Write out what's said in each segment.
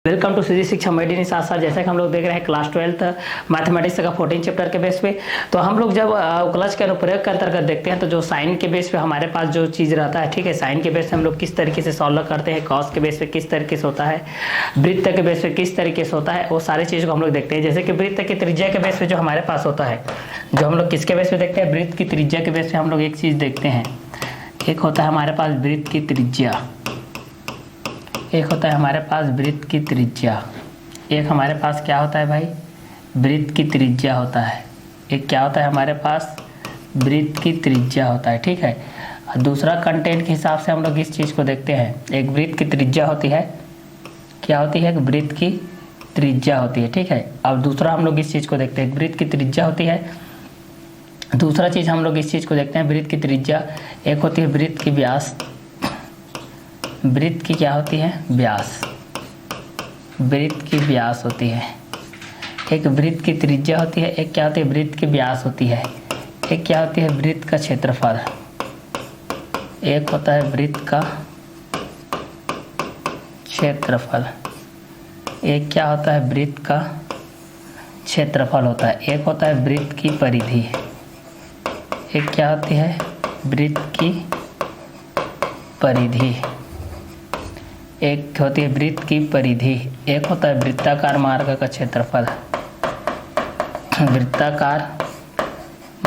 Welcome to सीधी शिक्षा मेडिनी। साथ साथ जैसा कि हम लोग देख रहे हैं क्लास 12th मैथमेटिक्स का 14 चैप्टर के बेस पे, तो हम लोग जब क्लच के अनुप्रयोग के अंतर्गत देखते हैं तो जो साइन के बेस पे हमारे पास जो चीज़ रहता है, ठीक है, साइन के बेस पे हम लोग किस तरीके से सॉल्व करते हैं, कॉस के बेस पे किस तरीके से होता है, वृत्त के बेस पे किस तरीके से होता है, वो सारी चीज़ को हम लोग देखते हैं। जैसे कि वृत्त की त्रिज्या के बेस पे जो हमारे पास होता है, जो हम लोग किसके बेस पे देखते हैं, वृत्त की त्रिज्या के बेस पे हम लोग एक चीज़ देखते हैं। एक होता है हमारे पास वृत्त की त्रिज्या, एक होता है हमारे पास वृत्त की त्रिज्या, एक हमारे पास क्या होता है भाई, वृत्त की त्रिज्या होता है। एक क्या होता है हमारे पास, वृत्त की त्रिज्या होता है, ठीक है। दूसरा कंटेंट के हिसाब से हम लोग इस चीज़ को देखते हैं। एक वृत्त की त्रिज्या होती है, क्या होती है, वृत्त की त्रिज्या होती है, ठीक है। अब दूसरा हम लोग इस चीज़ को देखते हैं, वृत्त की त्रिज्या होती है। दूसरा चीज़ हम लोग इस चीज़ को देखते हैं, वृत्त की त्रिज्या। एक होती है वृत्त की व्यास, वृत्त की क्या होती है, व्यास, वृत्त की व्यास होती है। एक वृत्त की त्रिज्या होती है, एक क्या होती है, वृत्त की व्यास होती है। एक क्या होती है, वृत्त का क्षेत्रफल। एक होता है वृत्त का क्षेत्रफल, एक क्या होता है, वृत्त का क्षेत्रफल होता है। एक होता है वृत्त की परिधि, एक क्या होती है, वृत्त की परिधि। एक होती है वृत्त की परिधि, एक होता है वृत्ताकार मार्ग का क्षेत्रफल, वृत्ताकार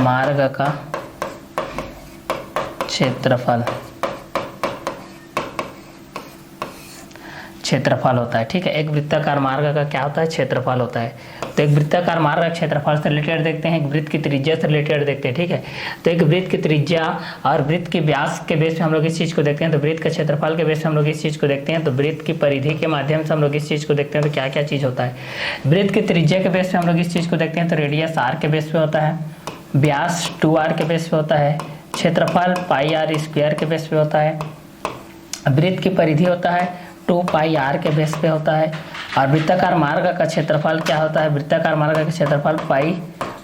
मार्ग का क्षेत्रफल होता है, ठीक है। एक वृत्ताकार मार्ग का क्या होता है, क्षेत्रफल होता है। तो एक वृत्ताकार मार्ग का क्षेत्रफल से रिलेटेड देखते हैं, एक वृत्त की त्रिज्या से रिलेटेड देखते हैं, ठीक है। तो एक वृत्त की त्रिज्या और वृत्त की व्यास के बेस पे हम लोग इस चीज़ को देखते हैं। तो वृत्त का क्षेत्रफल के बेस पे हम लोग इस चीज़ को देखते हैं। तो वृत्त की परिधि के माध्यम से हम लोग इस चीज़ को देखते हैं। तो क्या क्या चीज़ होता है, वृत्त की त्रिज्या के बेस पे हम लोग इस चीज़ को देखते हैं। तो रेडियस आर के बेस पे होता है, व्यास 2r के बेस पे होता है, क्षेत्रफल पाई आर स्क्वायर के बेस पे होता है, वृत्त की परिधि होता है 2πr के बेस पे होता है, और वृत्ताकार मार्ग का क्षेत्रफल क्या होता है, वृत्ताकार मार्ग का क्षेत्रफल पाई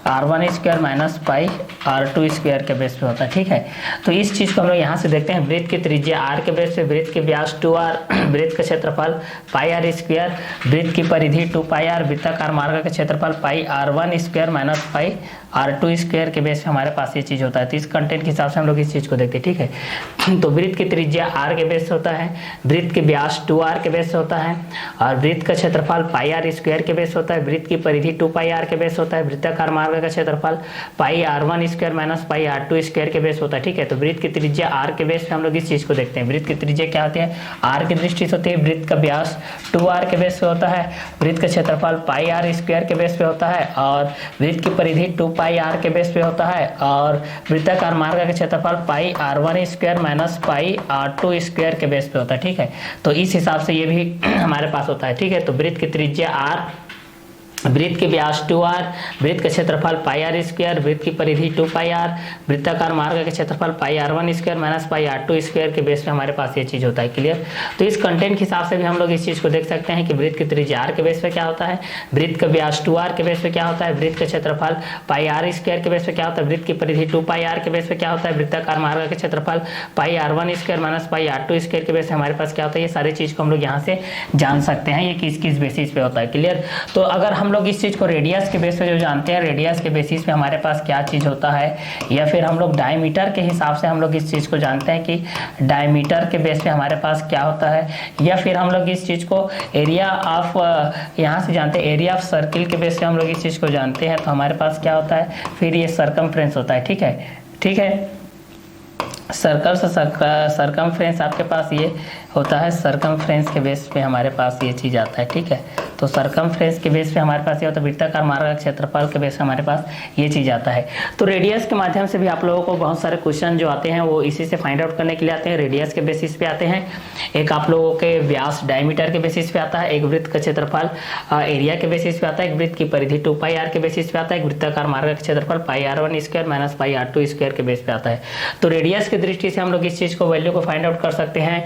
r1 square minus pi r2 square के बेस पे होता है, ठीक है। तो इस चीज़ को हम लोग यहाँ से देखते हैं, वृत्त की त्रिज्या r के बेस पे, वृत्त की व्यास 2r, वृत्त का क्षेत्रफल पाई r स्क्वायर, वृत्त की परिधि 2πr, वृत्ताकार मार्ग का क्षेत्रफल पाई r1 square minus pi r2 square के बेस पे हमारे पास ये चीज़ होता है। तो इस कंटेंट के हिसाब से हम लोग इस चीज़ को देखते हैं, ठीक है। तो वृत्त की त्रिज्या r के बेस से होता है, वृत्त की व्यास 2r के बेस से होता है, और वृत्त का क्षेत्रफल पाई r स्क्वायर के बेस होता है, वृत्त की परिधि 2πr के बेस होता है, वृत्ताकार मार्ग का क्षेत्रफल पाई r1 square minus pi r2 square के बेस होता है, ठीक है। तो वृत्त की त्रिज्या r के बेस पे हम लोग इस चीज़ को देखते हैं। वृत्त की त्रिज्या क्या होती है, r की दृष्टि से होती है, वृत्त का व्यास 2r के बेस पे होता है, वृत्त का क्षेत्रफल पाई r स्क्वायर के बेस पे होता है, और वृत्त की परिधि 2πr के बेस पे होता है, और वृत्ताकार मार्ग का क्षेत्रफल पाई r1 square minus pi r2 square के बेस पे होता है, ठीक है। तो इस हिसाब से ये भी हमारे पास होता है, ठीक है। तो वृत्त की त्रिज्या r, वृत्त के व्यास 2r, वृत्त का क्षेत्रफल पाई r स्क्वायर, वृत्त की परिधि 2πr, वृत्ताकार मार्ग का क्षेत्रफल पाई r1 square minus pi r2 square के बेस पे हमारे पास ये चीज़ होता है, क्लियर। तो इस कंटेंट के हिसाब से भी हम लोग इस चीज़ को देख सकते हैं कि वृत्त की त्रिज्या r के बेस पे क्या होता है, वृत्त का व्यास 2r के बेस पे क्या होता है, वृत्त का क्षेत्रफल पाई r स्क्वायर के बेस पे क्या होता है, वृत्त की परिधि 2πr के बेस पे क्या होता है, वृत्ताकार मार्ग का क्षेत्रफल पाई r1 square minus pi r2 square के बेस पे हमारे पास क्या होता है। ये सारी चीज़ को हम लोग यहाँ से जान सकते हैं, ये किस किस बेसिस पे होता है, क्लियर। तो अगर हम लोग इस चीज़ को रेडियस के बेस पे जो जानते हैं, रेडियस के बेसिस पे हमारे पास क्या चीज़ होता है, या फिर हम लोग डायमीटर के हिसाब से हम लोग इस चीज़ को जानते हैं कि डायमीटर के बेस पे हमारे पास क्या होता है, या फिर हम लोग इस चीज़ को एरिया ऑफ यहाँ से जानते हैं, एरिया ऑफ सर्किल के बेस पे हम लोग इस चीज़ को जानते हैं। तो हमारे पास क्या होता है, फिर ये सरकमफ्रेंस होता है, ठीक है, ठीक है। सर्कल से सरकमफ्रेंस आपके पास ये होता है, सरकमफ्रेंस के बेस पे हमारे पास ये चीज़ आता है, ठीक है। तो सरकमफ्रेंस के बेस पे हमारे पास ये होता है, वृत्ताकार मार्ग का क्षेत्रफल के बेस पे हमारे पास ये चीज़ आता है। तो रेडियस के माध्यम से भी आप लोगों को बहुत सारे क्वेश्चन जो आते हैं वो इसी से फाइंड आउट करने के लिए आते हैं, रेडियस के बेसिस पे आते हैं। एक आप लोगों के व्यास डायमीटर के बेसिस पे आता है, एक वृत्त का क्षेत्रफल एरिया के बेसिस पे आता है, एक वृत्त की परिधि 2πr के बेसिस पे आता है, एक वृत्ताकार मार्ग का क्षेत्रफल पाई r1 square minus pi r2 square के बेस पे आता है। तो रेडियस की दृष्टि से हम लोग इस चीज़ को वैल्यू को फाइंड आउट कर सकते हैं।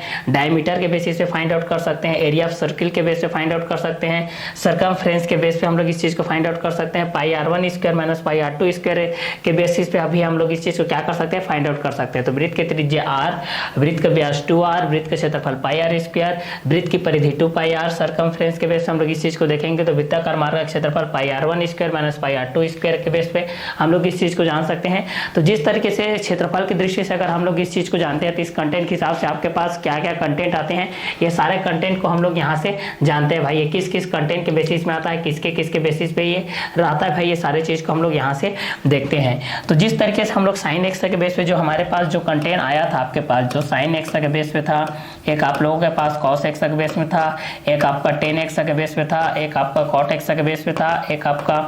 डायमीटर के बेसिस पे फाइंड आउट कर सकते हैं, एरिया ऑफ सर्किल के बेस पे फाइंड आउट कर सकते हैं, सरकमफ्रेंस के बेस पे हम लोग इस चीज को फाइंड आउट कर सकते हैं, पाई r1 square minus pi r2 square के बेसिस पे अभी हम लोग इस चीज को क्या कर सकते हैं, फाइंड आउट कर सकते हैं। तो वृत्त की त्रिज्या r, वृत्त का व्यास 2r, वृत्त का क्षेत्रफल पाई r स्क्वायर, वृत्त की परिधि 2 पाई r, सरकमफ्रेंस के बेस पे हम लोग इस चीज को देखेंगे तो वृत्ताकार मार्ग का क्षेत्रफल पाई r1 square minus pi r2 square के बेस पे हम लोग इस चीज को जान सकते हैं। तो जिस तरीके से क्षेत्रफल की दृष्टि से अगर हम लोग इस चीज को जानते हैं तो इस कंटेंट के हिसाब से आपके पास क्या क्या कंटेंट आते हैं, ये सारे कंटेंट को हम लोग यहाँ से जानते हैं भाई, ये किस किस कंटेंट के बेसिस में आता है, किसके किसके बेसिस पे ये रहता है भाई, ये सारे चीज को हम लोग यहाँ से देखते हैं। तो जिस तरीके से हम लोग साइन एक्स के बेस पे जो हमारे पास जो कंटेंट आया था, आपके पास जो साइन एक्स के बेस पे था, एक आप लोगों के पास कॉस एक्स के बेस में था, एक आपका टेन एक्स के बेस पे था, एक आपका कॉट एक्स के बेस पे था, एक आपका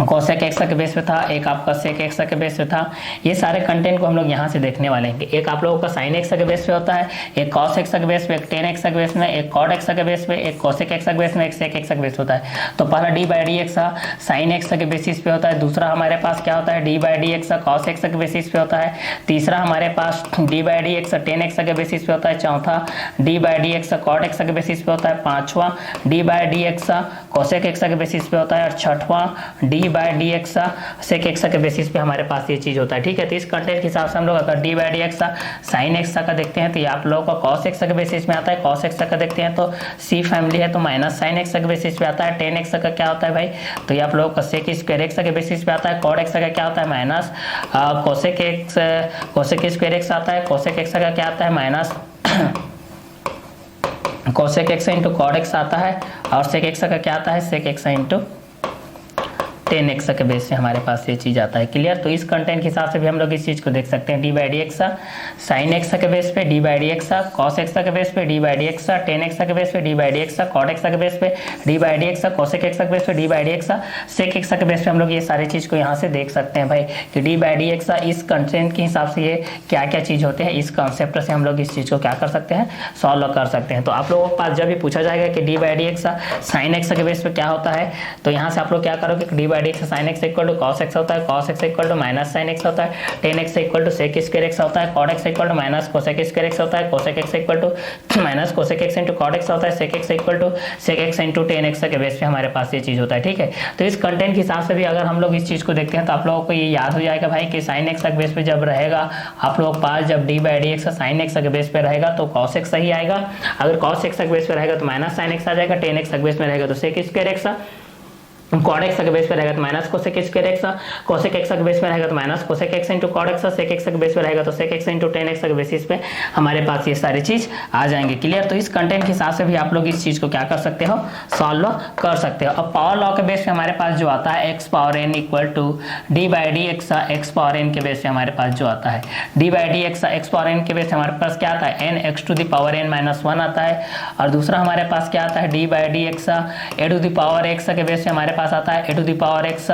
कोसेक एक्स के बेस पे था, एक आपका सेक एक्स के बेस पे था। ये सारे कंटेंट को हम लोग यहाँ से देखने वाले हैं। एक आप लोगों का साइन एक्स के बेस पे होता है, एक कॉस एक्स के बेस पे, एक टेन एक्स के बेस में, एक कॉट एक्स के बेस पे, एक कोसेक एक्स के बेस में, एक सेक एक्स के बेस होता है। तो पहला d by d x sine x के बेसिस पे होता है, दूसरा हमारे पास क्या होता है d by d x cos x के बेसिस पे होता है, तीसरा हमारे पास d by d x tan x के बेसिस पे होता है, चौथा d by d x cot x के बेसिस पे होता है, पांचवा d by d x cosec x के बेसिस पे होता है, और छठवां d by d x sec x के बेसिस पे हमारे पास ये चीज होता है। ठीक है, तो इस कंटेंट के हिसाब से हम लोग अगर D by d x sine x का देखते हैं तो ये आप लोगों का कॉस एक्स के बेसिस में आता है, कॉस एक्स का देखते हैं तो सी फैमिली है तो माइनस साइन एक्स के बेसिस पे आता है, टेन एक्स का क्या होता है भाई, तो ये आप लोगों का सेक स्क्वायर एक्स के बेसिस पे आता है, कॉट एक्स का क्या होता है माइनस कोसेक स्क्वायर एक्स आता है, कोसेक एक्स का क्या आता है minus cosec x into cot x आता है, और सेक एक्स का क्या आता है sec x into tan x के बेस से हमारे पास ये चीज आता है। क्लियर, तो इस कंटेंट के हिसाब से भी हम लोग इस चीज को देख सकते हैं, d by d x sine x के बेस पे, d by d x cos x के बेस पे, d by d x tan x के बेस पे, d by d x cot x के बेस पे, d by d x cosec x के base पे, d by d x sec x के base पे हम लोग ये सारी चीज को यहाँ से देख सकते हैं भाई कि डी बाई डी एक्स इस कंटेंट के हिसाब से ये क्या क्या चीज होते हैं, इस कॉन्सेप्ट से हम लोग इस चीज को क्या कर सकते हैं, सॉल्व कर सकते हैं। तो आप लोगों के पास जब भी पूछा जाएगा कि D by d x sine x के बेस पे क्या होता है, तो यहाँ से आप लोग क्या करोगे, d by d x sine x equal to cos x होता है, cos x equal to minus sine x होता है, tan x equal to sec square x होता है, cot x equal to minus cosec square x होता है, cosec x equal to minus cosec x into cot x होता है, sec x equal to sec x into tan x के base पे हमारे पास ये चीज होता है। ठीक है, तो इस कंटेंट के हिसाब से भी अगर हम लोग इस चीज को देखते हैं तो आप लोगों को ये याद हो जाएगा भाई कि साइन एक्स के बेस पे जब रहेगा आप लोगों के पास, जब D by d x sine x के बेस पे रहेगा तो कॉस एक्स ही आएगा, अगर कॉस एक्स के बेस पे रहेगा तो माइनस साइन एक्स आ जाएगा, टेन एक्स के बेस में रहेगा तो sec square x, cot x के बेस पे रहेगा तो minus cosec square x, cosec x के बेस पे रहेगा तो minus cosec x into cot x, sec x के बेस पे रहेगा तो sec x into tan x के बेसिस पे हमारे पास ये सारी चीज आ जाएंगे। क्लियर, तो इस कंटेंट के हिसाब से भी आप लोग इस चीज को क्या कर सकते हो, सॉल्व कर सकते हो। अब पावर लॉ के बेस पे हमारे पास जो आता है x power n equal to d by d x power n के बेस पे हमारे पास जो आता है d by d x power n के बेस पे हमारे पास क्या आता है n x to the power n minus one आता है, और दूसरा हमारे पास क्या आता है d by d x a to the power x के बेस पे हमारे पास आता है a to the power x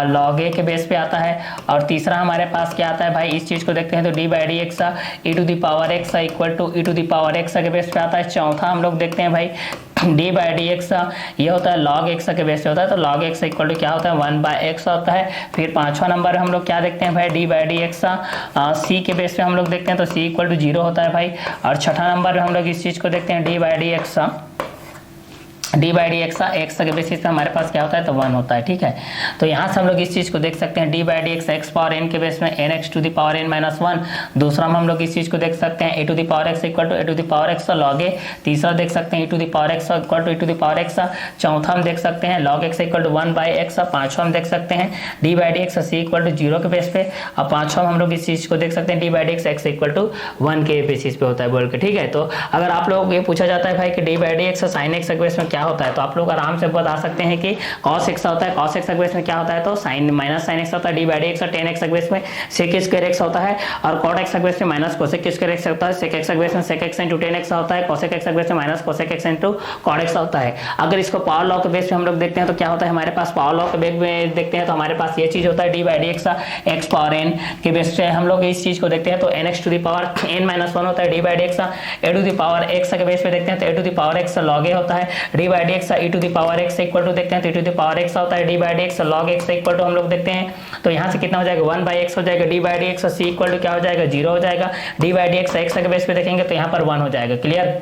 log a के बेस पे आता है, और तीसरा हमारे पास क्या आता है भाई, इस चीज को देखते हैं तो d by d x e to the power x equal to e to the power x के बेस पे आता है। चौथा हम लोग देखते हैं भाई डी बाई डी एक्स ये होता है लॉग एक्स के बेस पे होता है, तो लॉग एक्स इक्वल टू क्या होता है वन बाय एक्स होता है। फिर पांचवा नंबर हम लोग क्या देखते हैं भाई D by d x c के बेस पे हम लोग देखते हैं तो सी इक्वल टू जीरो होता है भाई, और छठा नंबर हम लोग इस चीज को देखते हैं d by d x x के बेसिस पे हमारे पास क्या होता है तो वन होता है। ठीक है, तो यहाँ से हम लोग इस चीज को देख सकते हैं d by d x power n के बेस में n x to the power n minus one, दूसरा में हम लोग इस चीज को देख सकते हैं a to the power x equal to a to the power x log a, तीसरा देख सकते हैं a to the power x equal to a to the power x, चौथा हम देख सकते हैं log x equal to one by x, पांचवा हम देख सकते हैं d by d x c equal to zero के बेस पे, और पांचवा हम लोग इस चीज को देख सकते हैं d by d x equal to one के बेसिस पे होता है बोल के। ठीक है, तो अगर आप लोगों को ये पूछा जाता है भाई कि D by d x sine x के बेस में क्या होता है, तो आप लोग आराम से बता सकते हैं कि cos x होता है, cos x के बेस में क्या होता है तो sin माइनस sin x होता है, d by d x tan x के बेस में sec स्क्वायर x होता है, और cot x के बेस में माइनस cosec स्क्वायर x होता है, sec x के बेस में sec x into tan x होता है, cosec x के बेस में minus cosec x into cot x होता है। अगर इसको पावर लॉ के बेस पे हम लोग देखते हैं तो क्या होता है हमारे पास, पावर लॉ के बेस में देखते हैं तो हमारे पास ये चीज होता है d by d x x power n के बेस पे हम लोग इस चीज को देखते हैं तो nx to the power n minus one होता है, d by d x a to the power x के बेस पे देखते हैं तो a to the power x log a होता है, d by d x e to the power x equal to देखते हैं तो e to the power x होता है d by d x log x equal to हम लोग देखते हैं तो यहाँ से कितना हो जाएगा 1 बाई एक्स हो जाएगा d by d x c equal to क्या हो जाएगा 0 हो जाएगा d by d x x के बेस पे देखेंगे तो यहाँ पर 1 हो जाएगा। क्लियर।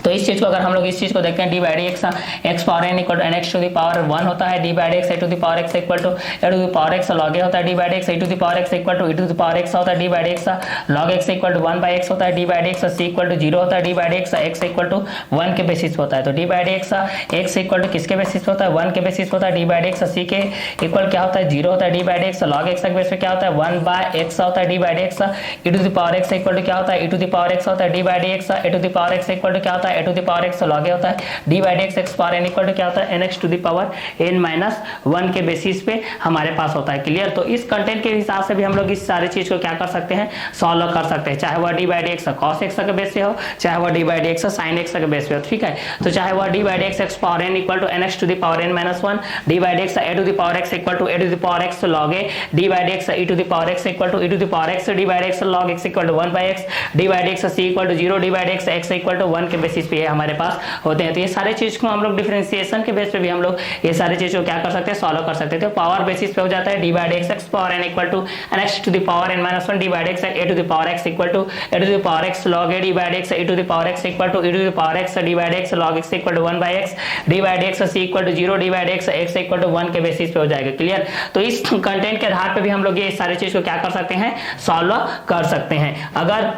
तो इस चीज को अगर हम लोग इस चीज को देखते हैं d by d x x power n equal to n x to the power 1 होता है d by d x a to the power x equal to a to the power x log a होता है d by d x a to the power x equal to a to the power x होता है d by d x log x equal to 1 by x होता है d by d x c equal to 0 होता है d by d x x equal to 1 के basis होता है तो d by d x x equal to किसके basis होता है 1 के बेसिस होता है d by d x c के इक्वल क्या होता है 0 होता है d by d x log x के बेस पे क्या होता है 1 बाई एक्स होता है d by d x e to the power x equal to क्या होता है e to the power x होता है d by d x e to the power x equal to क्या होता है e to the power x log a होता है d by d x x power n equal to क्या होता है n x to the power n minus 1 के basis पे हमारे पास होता है। क्लियर। तो इस कंटेंट के हिसाब से भी हम लोग इस सारी चीज को क्या कर सकते हैं सॉल्व कर सकते हैं, चाहे वह d by d x cos x के बेस पे हो चाहे वह d by d x sine x के बेस पे हो। ठीक है। तो चाहे वह d by d x x power n equal to n x to the power n minus 1 d by d x a to the power x equal to a to the power x log a d by d x e to the power x equal to e to the power x d by d x log x equal to 1 by x d by d x c equal to 0 d by d x x equal to 1 के basis पे हमारे पास होते हैं। तो ये सारे चीज को हम लोग डिफरेंशिएशन के बेस पे भी हम लोग ये सारे चीज को क्या कर सकते हैं सॉल्व कर सकते हैं। तो पावर बेसिस पे हो जाता है d by d x x power n equal to n x to the power n minus 1 d by d x a to the power x equal to a to the power x log a d by d x a to the power x equal to a to the power x d by d x log x equal to 1 by x d by d x c equal to 0 d by d x x equal to 1 के basis पे हो जाएगा। Clear. तो इस content के आधार पे भी हम लोग ये सारे चीज को क्या कर सकते हैं सॉल्व कर सकते हैं। अगर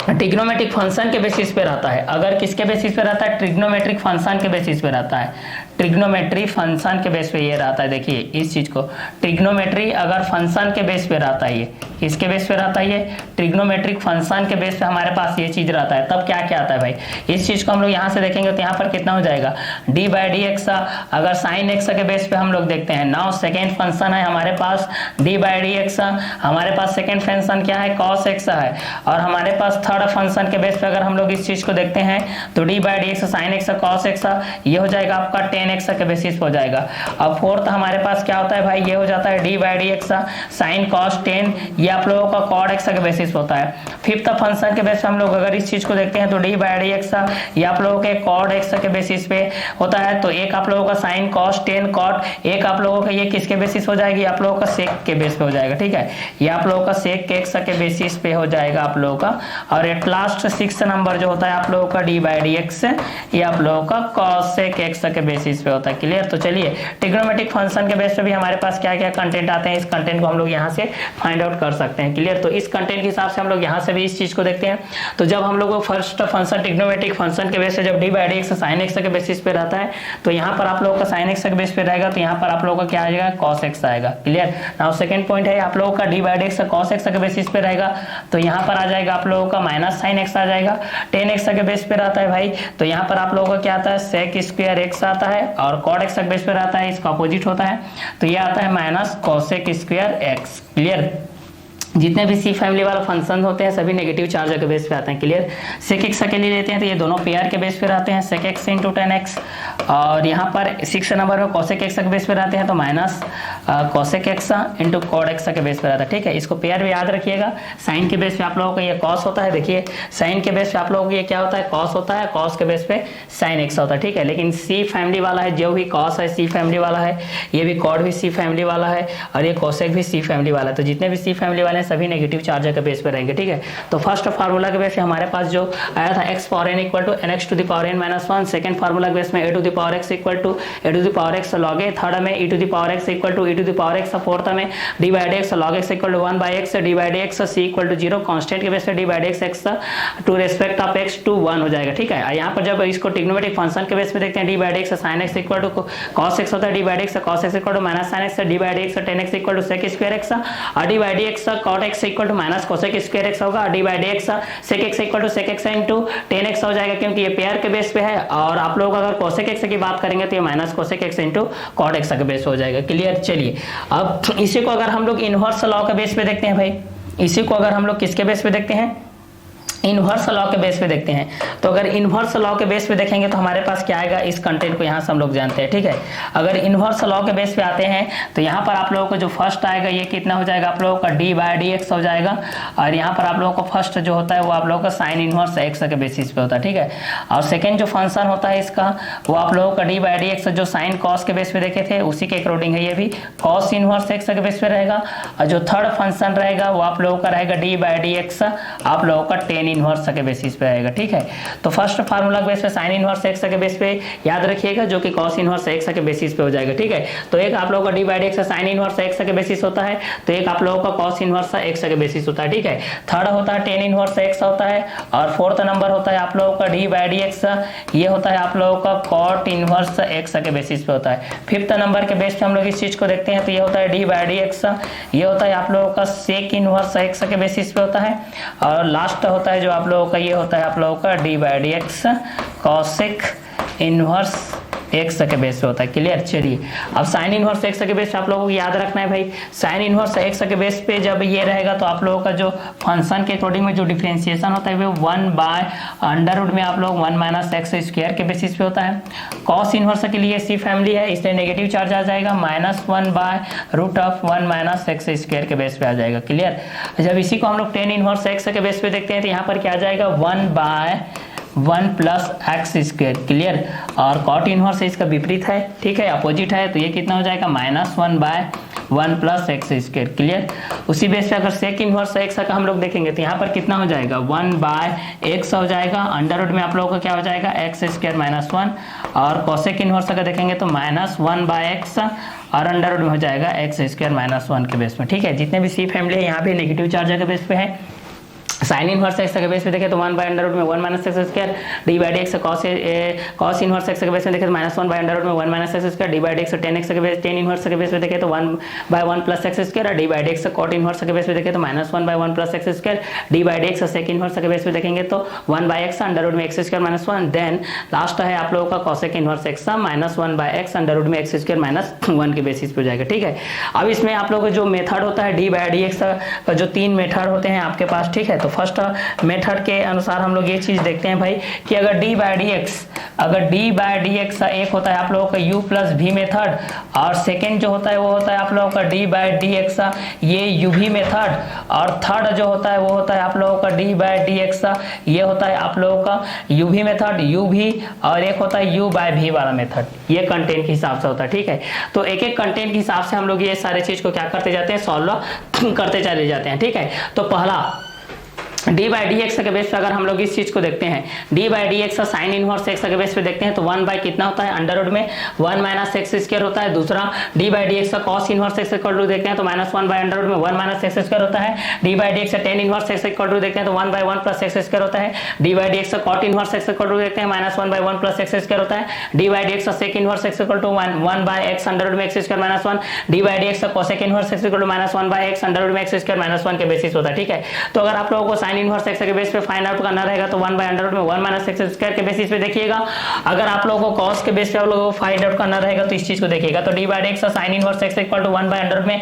ट्रिग्नोमेट्रिक फंक्शन के बेसिस पे रहता है, अगर किसके बेसिस पे रहता है ट्रिग्नोमेट्रिक फंक्शन के बेसिस पे रहता है, ट्रिग्नोमेट्री फंक्शन के बेस पे ये रहता है। देखिए इस चीज को ट्रिग्नोमेट्री अगर फंक्शन के बेस पे रहता है, ये किसके बेस पे रहता है ये ट्रिग्नोमेट्रिक फंक्शन के बेस पे हमारे पास ये चीज रहता है, तब क्या क्या आता है भाई इस चीज को हम लोग यहाँ से देखेंगे तो यहाँ पर कितना हो जाएगा डी बाई डी एक्स अगर साइन एक्स के बेस पे हम लोग देखते हैं। नाउ सेकेंड फंक्शन है हमारे पास डी बाई डी एक्स, हमारे पास सेकेंड फंक्शन क्या है कॉस एक्स है और हमारे पास थर्ड फंक्शन के बेस पे अगर हम लोग इस चीज को देखते हैं तो d by d x sine x cos x ये हो जाएगा आपका टेन एक्स के बेसिस हो जाएगा। अब फोर्थ हमारे पास क्या होता है भाई ये हो जाता है d by d x sine cos 10 ये आप लोगों का कॉड एक्स के बेसिस होता है। फिफ्थ फंक्शन के बेस पे हम लोग अगर इस चीज को देखते हैं तो डी बाई डी एक्स ये आप लोगों के कॉड एक्स के बेसिस पे होता है। तो एक आप लोगों का साइन कॉस 10 कॉड, एक आप लोगों का ये किसके बेसिस हो जाएगी आप लोगों का सेक के बेस पे हो जाएगा। ठीक है। ये आप लोगों का सेक एक्स के बेसिस पे हो जाएगा आप लोगों का। और एट लास्ट 6 नंबर जो होता है आप लोगों का डी बाई डी एक्स ये आप लोगों का कॉसेक एक्स के बेसिस पे होता है। क्लियर। तो चलिए ट्रिग्नोमेट्रिक फंक्शन के बेस पे भी हमारे पास क्या क्या कंटेंट आते हैं इस कंटेंट को हम लोग यहाँ से फाइंड आउट कर सकते हैं। क्लियर। तो इस कंटेंट के हिसाब से हम लोग यहाँ से भी इस चीज को देखते हैं। तो जब हम लोग फर्स्ट फंक्शन ट्रिग्नोमेट्रिक फंक्शन के बेस पे जब D by d x sine x के बेसिस पे रहता है तो यहाँ पर आप लोगों का साइन एक्स के बेस पे रहेगा तो यहाँ पर आप लोगों का क्या आ जाएगा कॉस एक्स आएगा। क्लियर। नाउ सेकंड पॉइंट है आप लोगों का D by d x cos x के बेसिस पे रहेगा तो यहाँ पर आ जाएगा आप लोगों का माइनस साइन एक्स आ जाएगा। 10 एक्स के बेस पे रहता है भाई तो यहाँ पर आप लोगों का क्या आता है सेक स्क्वायर एक्स आता है और कॉड एक्स के बेस पे रहता है इसका अपोजिट होता है तो ये आता है minus cosec square x. Clear. जितने भी सी फैमिली वाले फंक्शन होते हैं सभी नेगेटिव चार्ज के बेस पे आते हैं। क्लियर। सेक एक्स के लिए लेते हैं तो ये दोनों पेयर के बेस पे रहते हैं सेक एक्स इंटू 10x और यहाँ पर 6 नंबर में कोसेक एक्स के बेस पे रहते हैं तो minus cosec x into cot x के बेस पे रहता है। ठीक है। इसको पेयर भी याद रखिएगा। साइन के बेस पे आप लोगों को ये कॉस होता है। देखिए साइन के बेस पे आप लोगों को ये क्या होता है कॉस होता है, कॉस के बेस पे साइन एक्स होता है। ठीक है। लेकिन सी फैमिली वाला है जो भी कॉस है सी फैमिली वाला है, ये भी कॉड भी सी फैमिली वाला है और ये कोसेक भी सी फैमिली वाला है। तो जितने भी सी फैमिली वाले हैं सभी नेगेटिव चार्ज के बेस पे रहेंगे। ठीक है। तो फर्स्ट फार्मूला के बेस पे हमारे पास जो आया था x power n equal to n x to the power n minus 1, second formula के बेस में a to the power x equal to a to the power x log a, third में e to the power x equal to e to the power x, fourth में d by d x log x equal to 1 by x d by d x c equal to 0, constant के base पे d by d x x to respect of x to 1 हो जाएगा। ठीक है। यहाँ पर जब इसको ट्रिग्नोमेट्रिक फंक्शन के बेस पे देखते हैं d by d x sine x equal to cos x होता है, d by d x cos x equal to minus sine x, d by d x tan x equal to sec square x और d by d x cot x equal to minus cosec square x होगा। D by d x sec x equal to sec x into 10x हो जाएगा क्योंकि ये pair के base पे है और आप लोग अगर कोसेक एक्स की बात करेंगे तो ये minus cosec x into cot x के बेस हो जाएगा। क्लियर। चलिए अब इसी को अगर हम लोग इनवर्स लॉ के बेस पे देखते हैं भाई, इसी को अगर हम लोग किसके बेस पे देखते हैं इनवर्स लॉ के बेस पे देखते हैं। तो अगर इनवर्स लॉ के बेस पे देखेंगे तो हमारे पास क्या आएगा, इस कंटेंट को यहाँ से हम लोग जानते हैं, ठीक है। अगर इनवर्स लॉ के बेस पे आते हैं तो यहाँ पर आप लोगों को जो फर्स्ट आएगा ये कितना हो जाएगा, आप लोगों का d/dx हो जाएगा। और यहाँ पर आप लोगों को फर्स्ट जो होता है वो आप लोगों का साइन इनवर्स x के बेसिस पे होता है, ठीक है। और सेकेंड जो फंक्शन होता है इसका वो आप लोगों का d/dx जो साइन कॉस के बेस पे देखे थे उसी के अकॉर्डिंग है, ये भी कॉस इनवर्स x के बेस पे रहेगा। और जो थर्ड फंक्शन रहेगा वो आप लोगों का रहेगा d/dx आप लोगों का टेन इनवर्स के बेसिस पे आएगा, ठीक है। तो फर्स्ट फार्मूला के बेस पे साइन इनवर्स x के बेस पे याद रखिएगा, जो कि cos इनवर्स x के बेसिस पे हो जाएगा, ठीक है। तो एक आप लोगों का d/dx साइन इनवर्स x के बेसिस होता है, तो एक आप लोगों का cos इनवर्स x के बेसिस होता है, ठीक है। थर्ड होता है tan इनवर्स x होता है, और फोर्थ नंबर होता है आप लोगों का d/dx, ये होता है आप लोगों का cot इनवर्स x के बेसिस पे होता है। फिफ्थ नंबर के बेस पे हम लोग इस चीज को देखते हैं, तो ये होता है d/dx, ये होता है आप लोगों का sec इनवर्स x के बेसिस पे होता है। और लास्ट होता है जो आप लोगों का ये होता है आप लोगों का d/dx cosec इनवर्स x के बेस पे होता है, क्लियर। चलिए अब साइन इनवर्स x के बेस पे आप लोगों को याद रखना है भाई, साइन इनवर्स x के बेस पे जब ये रहेगा तो आप लोगों का जो फंक्शन के अकॉर्डिंग में जो डिफरेंशिएशन होता है वो 1/√, में आप लोग 1 - x² के बेसिस पे होता है। कॉस इनवर्स के लिए सी फैमिली है इसलिए नेगेटिव चार्ज आ जाएगा, -1/√1 - x² के बेस पे आ जाएगा, क्लियर। जब इसी को हम लोग टेन इनवर्स x के बेस पे देखते हैं तो यहाँ पर क्या आ जाएगा 1/1 + x², क्लियर। और कॉट इनवर्स इसका विपरीत है, ठीक है, अपोजिट है, तो ये कितना हो जाएगा -1/1 + x², क्लियर। उसी बेस पे अगर सेक इनवर्स x का हम लोग देखेंगे तो यहाँ पर कितना हो जाएगा 1/x हो जाएगा, अंडर में आप लोगों का क्या हो जाएगा x² - 1। और कोसेक इनवर्स का देखेंगे तो -1/x और अंडर में हो जाएगा x² - 1 के बेस में, ठीक है। जितने भी सी फैमिली है यहाँ पे नेगेटिव चार्ज के बेस पे है। साइन इनवर्स x के बेस पे देखें तो 1/√1 - x², d/dx cos inverse x के बेस में देखें तो -1/√1 - x², d/dx tan x के बेस, tan इनवर्स के बेस पे देखें तो 1/1 + x², और d/dx cot इनवर्स के बेस पे देखें तो -1/1 + x², d/dx sec इनवर्स के बेस पे देखेंगे तो 1/x x² - 1। देन लास्ट है आप लोगों का cosec inverse x -1/x x² - 1 के बेसिस पे हो जाएगा, ठीक है। अब इसमें आप लोगों का जो मेथड होता है d/dx का जो 3 मेथड होते हैं आपके पास, ठीक है। तो फर्स्ट मेथड के अनुसार हम लोग ये चीज देखते हैं भाई कि अगर d/dx एक होता है आप लोगों का u + v मेथड, और सेकंड जो होता है वो होता है आप लोगों का d/dx ये uv मेथड, और थर्ड जो होता है वो होता है आप लोगों का d/dx ये होता है आप लोगों का uv मेथड uv, और एक होता है u/v वाला मेथड, ये कंटेंट के हिसाब से होता है, ठीक है। तो एक एक कंटेंट के हिसाब से हम लोग ये सारे चीज को क्या करते जाते हैं, सॉल्व करते चले जाते हैं, ठीक है। तो पहला d/dx के बेस पे अगर हम लोग इस चीज को देखते हैं, d/dx साइन इनवर्स x के बेस पे देखते हैं तो 1 कितना होता है अंडर में 1 - x² होता है। दूसरा d/dx का cos inverse x equal to देखते हैं तो -1/√1 में 1 - x² होता है। d/dx का tan inverse x equal to देखते हैं तो 1/1 + x² होता है। d/dx का cot inverse x equal to देखते हैं -1/1 + x² होता है। d/dx का sec inverse x equal to 1/x under में x² - 1। d/dx का cosec inverse x equal to -1/x under में x² - 1 के बेसिस होता है, ठीक है। तो अगर आप लोगों को साइन इनवर्स x के बेस पे फाइंड आउट करना रहेगा तो 1/√1 - x² के बेसिस पे देखिएगा। अगर आप लोगों को cos के बेस पे आप लोगों को फाइंड आउट करना रहेगा तो इस चीज को देखिएगा। तो d/dx sine inverse x equal to 1/√1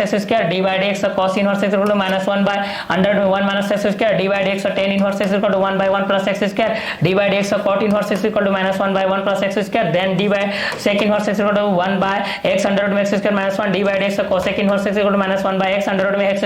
- x², d/dx cos inverse x equal to -1/√1 - x², d/dx tan inverse x equal to 1/1 + x², d/dx cot inverse x equal to -1/1 + x², then d/sec inverse x equal to 1/x under में x² - 1, d/dx cosec inverse x equal to -1/x under में x²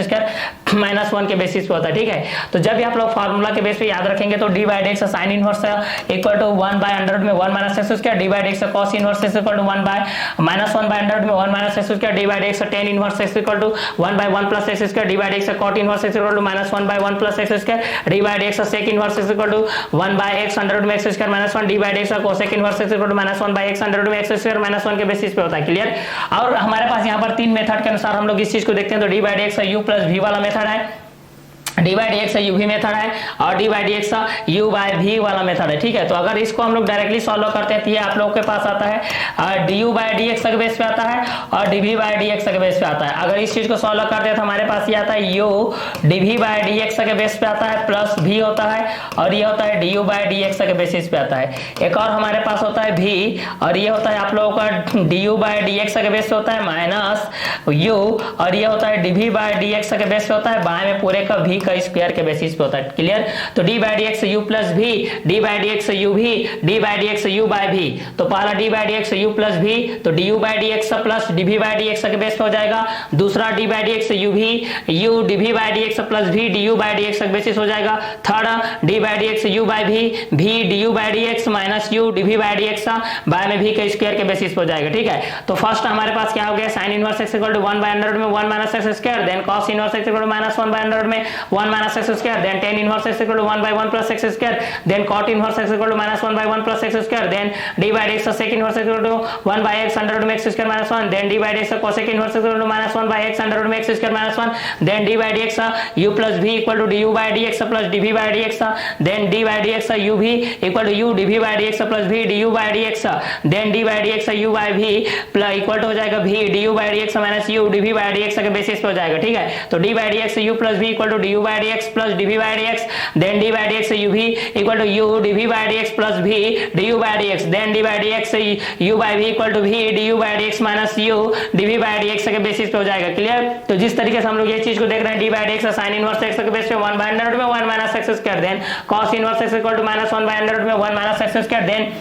- 1 के basis पे होता है, ठीक है। तो जब भी आप लोग फार्मूला के बेस पे याद रखेंगे तो d/dx sine inverse equal to 1/√1 - x², d/dx cos inverse x equal to -1/√1 - x², d/dx tan inverse x equal to 1/1 + x², d/dx cot inverse x equal to -1/1 + x², d/dx sec inverse x equal to 1/x under में x² - 1, d/dx cosec inverse x equal to -1/x under में x² - 1 के basis पे होता है, clear. और हमारे पास यहाँ पर 3 मेथड के अनुसार हम लोग इस चीज को देखते हैं। तो d/dx u + v वाला मेथड है, d/dx uv मेथड है, और d/dx u/v वाला मेथड है, ठीक है। तो अगर इसको हम लोग डायरेक्टली सॉल्व करते हैं तो ये आप लोगों के पास आता है du/dx के बेस पे आता है और dv/dx के बेस पे आता है। अगर इस चीज को सॉल्व करते हैं तो हमारे पास ये आता है u dv/dx के बेस पे आता है प्लस v होता है, और ये होता है du/dx के बेसिस पे आता है। एक और हमारे पास होता है v, और ये होता है आप लोगों का du/dx के बेस पे होता है माइनस u, और ये होता है dv/dx के बेस पे होता है। बाएं में पूरे का v का स्क्वायर के बेसिस पे होता है। क्लियर? तो d by d x u plus v, d by d x u v, d by d x u by v. तो पहला d by d x u plus v, तो d u by d x plus d v by d x के base पे हो जाएगा। दूसरा d by d x u v, u d v by d x plus v d u by d x का basis हो जाएगा। Third d by d x u by v d u by d x minus u d v by d x by में v के square के basis पे हो जाएगा। ठीक है, तो फर्स्ट हमारे पास क्या हो गया, sine inverse x equal to 1 by under root में 1 minus x square, then cos inverse x equal to minus 1 by under root में 1 minus x square, then tan inverse x equal to 1 by 1 plus x square, then cot inverse x equal to minus 1 by 1 plus x square, then d by d x sec inverse x equal to 1 by x under root में x square minus 1, then d by d x cosec inverse x equal to minus 1 by x under root में x square minus 1, then d by d x u plus v equal to d u by d x plus d v by d x, then d by d x u v equal to u d v by d x plus v d u by d x, then d by d x u by v plus equal to हो जाएगा v d u by d x minus u d v by d x के basis पे हो जाएगा। ठीक है, तो d by d x u plus v equal to d u by d x plus d v by d x, then d by d x u v equal to u d v by d x plus v d u by d x, then d by d x u by v equal to v d u by d x minus u d v by d x के basis पे हो जाएगा। Clear? तो जिस तरीके से हम लोग ये चीज को देख रहे हैं, d by d x sine inverse x के बेस पे 1 बाय अंडर रूट में 1 minus x square, then cos inverse x equal to minus 1 by under root में 1 minus x square, then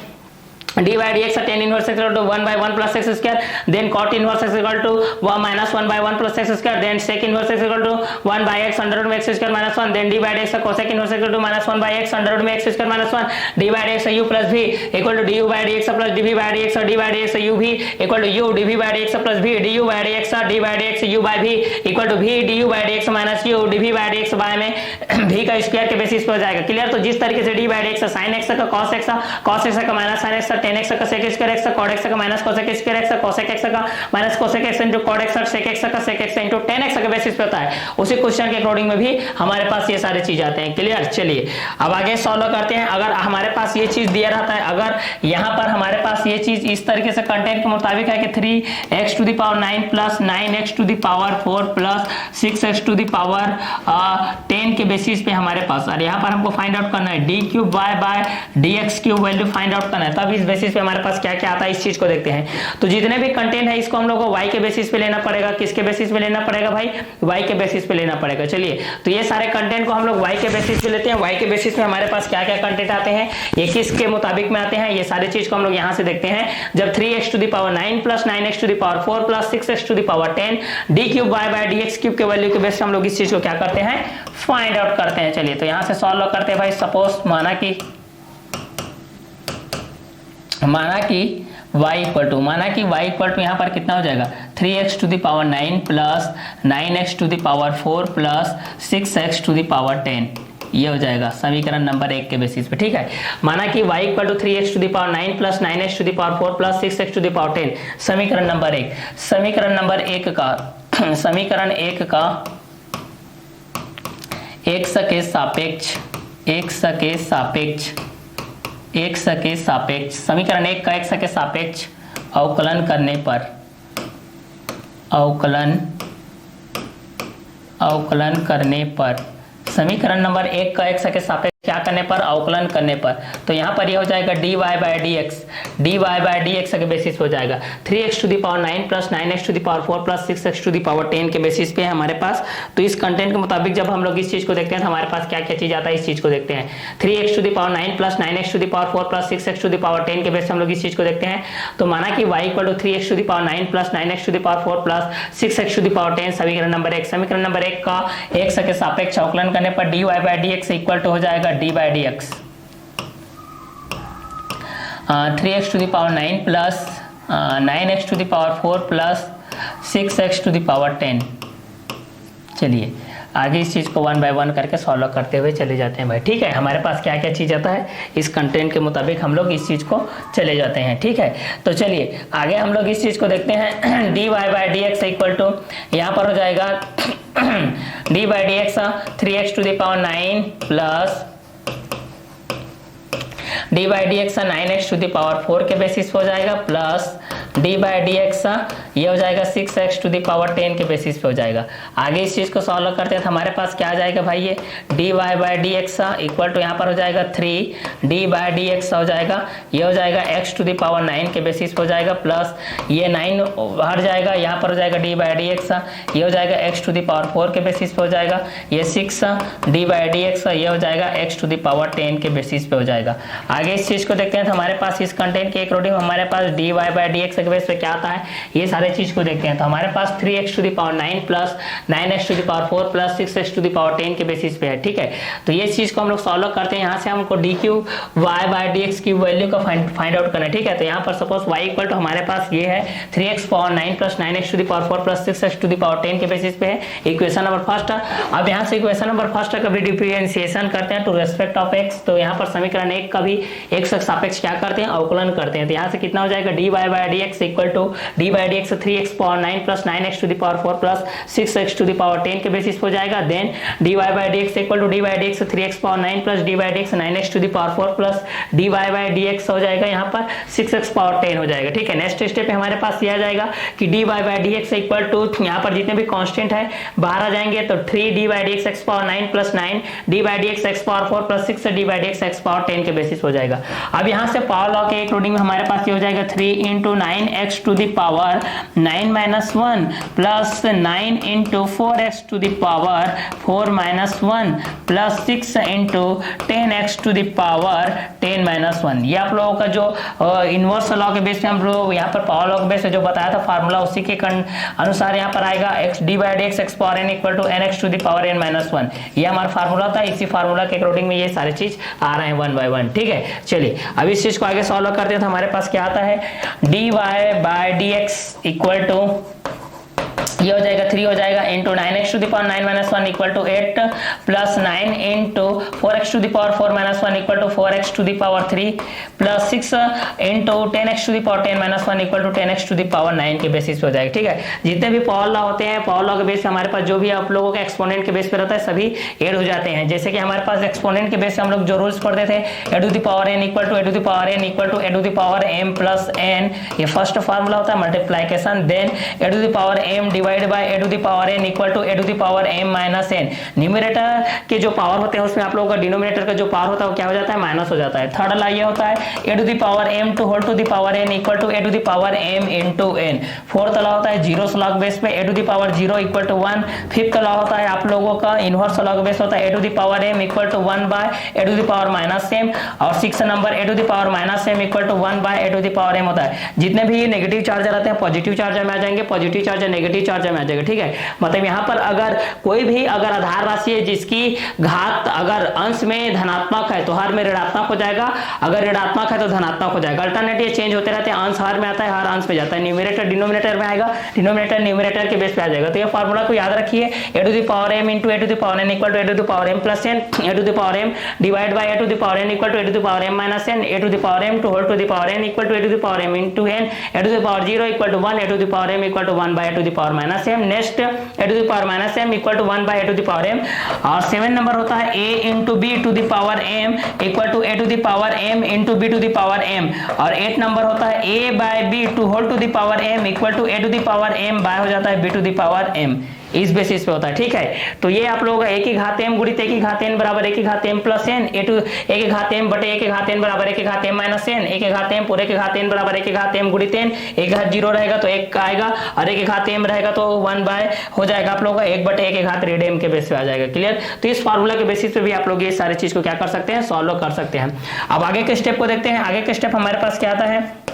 d by d x tan inverse x equal to 1 by 1 plus x square, then cot inverse x equal to 1 minus 1 by 1 plus x square, then seg inverse x equal to 1 by x under root में x square minus 1, then d by d x cosec inverse equal to minus 1 by x under root में x square minus 1, d by d x u plus v equal to d u by d x plus d v by d x, d by d x u v equal to u d v by d x plus v d u by d x, d by d x u by v equal to v d u by d x minus u d v by d x by में भी का square के basis पे हो जाएगा। Clear? तो जिस तरीके से d by d x sine x का कॉस एक्स का माइनस साइन एक्स का टेन एक्स का sec square x cot x का minus cosec square x cosec x का minus cosec x into cot x sec x का sec x into tan x के basis पे होता है। उसी क्वेश्चन के अकॉर्डिंग में भी हमारे पास ये सारे चीज आते हैं। क्लियर? चलिए अब आगे सॉल्व करते हैं। अगर हमारे पास ये चीज दिया रहता है, अगर यहाँ पर हमारे पास ये चीज इस तरीके से कंटेंट के मुताबिक है कि 3x to the power 9 plus 9x to the power 4 plus 6x to the power 10 के बेसिस पे हमारे पास, और यहाँ पर हमको फाइंड आउट करना है d cube y by d x cube value find out करना है। तब इस बेसिस पे हमारे पास क्या क्या आता है इस चीज को देखते हैं। तो जितने भी कंटेंट है इसको हम लोग को y के बेसिस पे लेना पड़ेगा। किसके बेसिस पे लेना पड़ेगा भाई? y के बेसिस पे लेना पड़ेगा। चलिए तो ये सारे कंटेंट को हम लोग y के बेसिस पे लेते हैं। y के बेसिस पे हमारे पास क्या क्या कंटेंट आते हैं, ये किसके मुताबिक में आते हैं, ये सारी चीज को हम लोग यहाँ से देखते हैं। जब 3x to the power 9 plus 9x to the power 4 plus 6x to the power 10 d cube y by d x cube के वैल्यू के बेस पे हम लोग इस चीज को क्या करते हैं, फाइंड आउट करते हैं। चलिए तो यहाँ से सॉल्व करते हैं भाई। सपोज माना कि y इक्वल टू यहाँ पर कितना हो जाएगा 3x to the power 9 plus 9x to the power 4 plus 6x to the power 10, ये हो जाएगा समीकरण नंबर 1 के बेसिस पे। ठीक है, माना कि y equal to 3x to the power 9 plus 9x to the power 4 plus 6x to the power 10, समीकरण नंबर 1। समीकरण नंबर 1 का x के सापेक्ष समीकरण 1 का x के सापेक्ष अवकलन करने पर समीकरण नंबर 1 का x के सापेक्ष क्या करने पर, अवकलन करने पर, तो यहाँ पर ये हो जाएगा dy बाई डी एक्स के बेसिस हो जाएगा 3x to the power 9 plus 9x to the power 4 plus 6x to the power 10 के बेसिस पे है हमारे पास। तो इस कंटेंट के मुताबिक जब हम लोग इस चीज को देखते हैं तो हमारे पास क्या क्या चीज आता है इस चीज को देखते हैं। 3x to the power 9 plus 9x to the power 4 plus 6x to the power 10 के बेसिस हम लोग इस चीज को देखते हैं। तो माना कि y equal to 3x to the power 9 plus 9x to the power 4 plus 6x to the power 10, समीकरण नंबर 1। समीकरण नंबर 1 का x के सापेक्ष अवकलन करने पर dy by d x equal to हो जाएगा d by d x 3x to the power 9 plus 9x to the power 4 plus 6x to the power 10। चलिए आगे इस चीज़ को 1 बाय 1 करके सॉल्व करते हुए चले जाते हैं भाई। ठीक है, हमारे पास क्या क्या चीज़ आता है इस कंटेंट के मुताबिक हम लोग इस चीज़ को चले जाते हैं। ठीक है, तो चलिए आगे हम लोग इस चीज़ को देखते हैं। dy by d x equal to यहाँ पर हो जाएगा d by d x 3x to the power 9 plus d by d x 9x to the power 4 के बेसिस पे हो जाएगा, plus d by d x ये हो जाएगा 6x टू द पावर 10 के बेसिस पे हो जाएगा। आगे इस चीज को सॉल्व करते हैं तो हमारे पास क्या आ जाएगा भाई, ये d y by d x equal to यहाँ पर हो जाएगा 3 डी बाई डी एक्स हो जाएगा, ये हो जाएगा x टू द पावर 9 के बेसिस पे हो जाएगा, प्लस ये 9 हट जाएगा, यहाँ पर हो जाएगा डी बाई डी एक्स, ये हो जाएगा x टू द पावर 4 के बेसिस पे हो जाएगा, ये 6 डी बाई डी एक्स ये हो जाएगा x टू द पावर 10 के बेसिस पे हो जाएगा। आगे इस चीज को देखते हैं तो हमारे पास इस कंटेंट के अकॉर्डिंग हमारे पास d y by d x के बेस पे क्या आता है, ये सारे चीज को देखते हैं तो हमारे पास 3x to the power 9 plus 9x to the power 4 plus 6x to the power 10 के बेसिस पे है, ठीक है। तो ये चीज को हम लोग सॉल्व करते हैं, यहाँ से हमको d cube y by d x की वैल्यू का फाइंड आउट करना है, ठीक है। तो यहाँ पर सपोज y इक्वल टू हमारे पास ये है 3x power 9 plus 9x to the power 4 plus 6x to the power 10 के बेसिस पे है, इक्वेशन नंबर फर्स्ट। अब यहाँ से इक्वेशन नंबर फर्स्ट का भी डिफरेंशिएशन करते हैं टू रेस्पेक्ट ऑफ x, तो यहाँ पर समीकरण 1 का भी x के सापेक्ष क्या करते हैं, अवकलन करते हैं। तो यहाँ से कितना हो जाएगा, d y by d x equal to d by d x 3x power 9 plus 9x to the power 4 plus 6x to the power 10 के बेसिस पे हो जाएगा। Then d y by d x equal to d by d x 3x power 9 plus d by d x 9x to the power 4 plus d y by d x हो जाएगा यहाँ पर 6x power 10 हो जाएगा, ठीक है। Next step पे हमारे पास ये आ जाएगा कि d y by d x equal to यहाँ पर जितने भी कांस्टेंट है बाहर आ जाएंगे, तो 3 D by d x x power 9 plus 9 D by d x x power 4 plus 6 D by d x x power 10 के बेसिस हो जाएगा। अब यहाँ से पावर लॉ के अकॉर्डिंग में हमारे पास ये हो जाएगा 3 into 9x to the power 9 minus 1 plus 9 into 4x to the power 4 minus 1 plus 6 into 10x to the power 10 minus 1। ये आप लोगों का जो इनवर्स लॉ के बेस पे हम लोग यहाँ पर पावर लॉ के बेस पे जो बताया था फार्मूला उसी के अनुसार यहाँ पर आएगा x d by d x x power n equal to nx to the power n minus 1, ये हमारा फार्मूला था। इसी फार्मूला के अकॉर्डिंग में ये सारे चीज आ रहे हैं 1 बाय 1, ठीक है। चलिए अब इस चीज को आगे सॉल्व करते हैं तो हमारे पास क्या आता है, d y by d x equal to ये हो जाएगा 3 हो जाएगा into 9x to the power 9 minus 1 equal to 8 plus 9 into 4x to the power 4 minus 1 equal to 4x to the power 3 plus 6 into 10x to the power 10 minus 1 equal to 10x to the power 9 के basis पे हो जाएगा, ठीक है। जितने भी power law होते हैं पावर लॉ के बेस पे हमारे पास जो भी आप लोगों के एक्सपोनेंट के बेस पे रहता है सभी ऐड हो जाते हैं। जैसे कि हमारे पास एक्सपोनेंट के बेस पे हम लोग जो रूल्स पढ़ते थे a to the power n equal to a to the power n equal to a to the power m plus n, ये फर्स्ट फार्मूला होता है multiplication. Then a to the power m divide by a to the power n equal to a to the power m minus n। Numerator के जो power होते हैं उसमें आप लोगों का डिनोमिनेटर का जो पावर होता है वो क्या हो जाता है, माइनस हो जाता है। थर्ड ला ये होता है a to the power m to whole to the power n equal to a to the power m into n। Fourth law होता है जीरो लॉग बेस पे a to the power 0 equal to 1। Fifth law होता है आप लोगों का inverse log base होता है a to the power m equal to 1 by a to the power minus m। और six number a to the power minus m equal to 1 by a to the power m होता है। जितने भी negative charge रहते हैं positive charge में आ जाएंगे, positive charge negative charge में आ जाएगा, ठीक है। मतलब यहाँ पर अगर कोई भी अगर आधार राशि है जिसकी घात अगर अंश में धनात्मक है तो हर में ऋणात्मक हो जाएगा, अगर ऋणात्मक है तो धनात्मक हो जाएगा। अल्टरनेटिव चेंज होते रहते हैं, अंश हर में आता है हर अंश में जाता है, न्यूमरेटर डिनोमिनेटर में आएगा, डिनोमिनेटर न्यूमरेटर के बेस पे आ जाएगा। तो ये फार्मूला को याद रखिए a to the power m into a to the power n equal to a to the power m plus n, a to the power m divide by a to the power n equal to a to the power m minus n, a to the power m to whole to the power n equal to a to the power m into n, a to the power 0 equal to 1, a to the power m equal to 1 by a to the power minus m। Next a to the power minus m equal to 1 by a to the power m। और 7 number होता है a into b to the power m equal to a to the power m into b to the power m। और 8 number होता है a by b to whole to the power m equal to a to the power m by हो जाता है b to the power m। इस basis पे होता है, ठीक है। तो ये आप लोगों का एक ही घात m गुणित एक ही घात n बराबर एक ही घात m plus n, a to एक ही घात m बटे एक ही घात n बराबर एक ही घात m माइनस n, एक ही घात m पूरे के घात n बराबर एक ही घात m गुणित n, एक घात 0 रहेगा तो 1 आएगा और एक ही घात m रहेगा तो 1 बाय हो जाएगा आप लोगों का 1 बटे एक ही घात रेड m के बेस पे आ जाएगा, क्लियर। तो इस फार्मूला के बेसिस पे भी आप लोग ये सारे चीज को क्या कर सकते हैं, सॉल्व कर सकते हैं। अब आगे के स्टेप को देखते हैं। आगे के स्टेप हमारे पास क्या आता है,